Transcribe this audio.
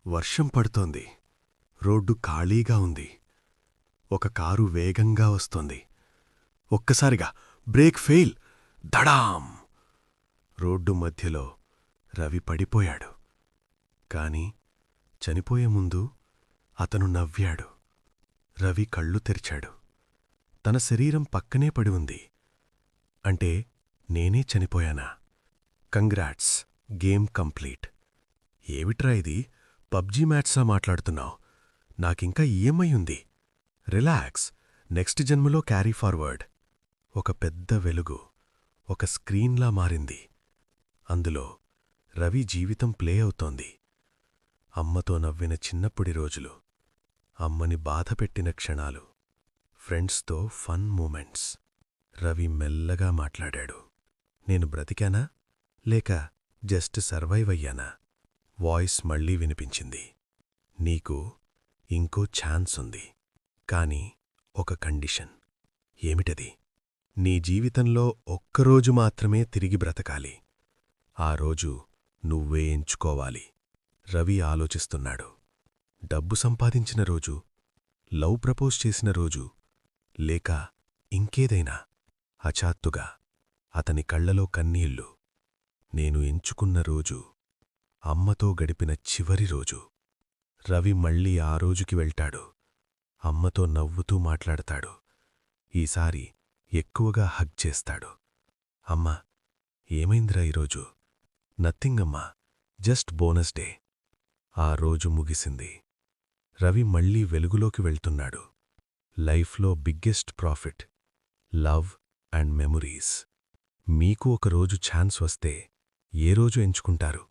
వర్షం పడుతోంది. రోడ్డు ఖాళీగా ఉంది. ఒక కారు వేగంగా వస్తోంది. ఒక్కసారిగా బ్రేక్ ఫెయిల్. దడాం! రోడ్డు మధ్యలో రవి పడిపోయాడు. కాని చనిపోయే ముందు అతను నవ్వాడు. రవి కళ్ళు తెరిచాడు. తన శరీరం పక్కనే పడి ఉంది. అంటే నేనే చనిపోయానా? Congrats, game complete. ఏమిట్రా ఇది? పబ్జీ మ్యాచ్సా మాట్లాడుతున్నావు? నాకింకా ఈఎంఐ ఉంది. రిలాక్స్, నెక్స్ట్ జన్మలో క్యారీ ఫార్వర్డ్. ఒక పెద్ద వెలుగు ఒక స్క్రీన్లా మారింది. అందులో రవి జీవితం ప్లే అవుతోంది. అమ్మతో నవ్విన చిన్నప్పుడి రోజులు, అమ్మని బాధపెట్టిన క్షణాలు, ఫ్రెండ్స్తో ఫన్ మూమెంట్స్. రవి మెల్లగా మాట్లాడాడు. నేను బ్రతికానా లేక జస్ట్ సర్వైవ్ అయ్యానా? వాయిస్ మళ్లీ వినిపించింది. నీకు ఇంకో ఛాన్స్ ఉంది. కాని ఒక కండిషన్. ఏమిటది? నీ జీవితంలో ఒక్కరోజు మాత్రమే తిరిగి బ్రతకాలి. ఆ రోజు నువ్వే ఎంచుకోవాలి. రవి ఆలోచిస్తున్నాడు. డబ్బు సంపాదించిన రోజు, లవ్ ప్రపోజ్ చేసిన రోజు, లేక ఇంకేదైనా? హఠాత్తుగా అతని కళ్లలో కన్నీళ్లు. నేను ఎంచుకున్న రోజు, అమ్మతో గడిపిన చివరి రోజు. రవి మళ్లీ ఆ రోజుకి వెళ్తాడు. అమ్మతో నవ్వుతూ మాట్లాడతాడు. ఈసారి ఎక్కువగా హగ్ చేస్తాడు. అమ్మా, ఏమైందిరా ఈరోజు? నథింగ్ అమ్మా, జస్ట్ బోనస్ డే. ఆ రోజు ముగిసింది. రవి మళ్లీ వెలుగులోకి వెళ్తున్నాడు. లైఫ్లో biggest profit love and memories. మీకు ఒక రోజు ఛాన్స్ వస్తే ఏ రోజు ఎంచుకుంటారు?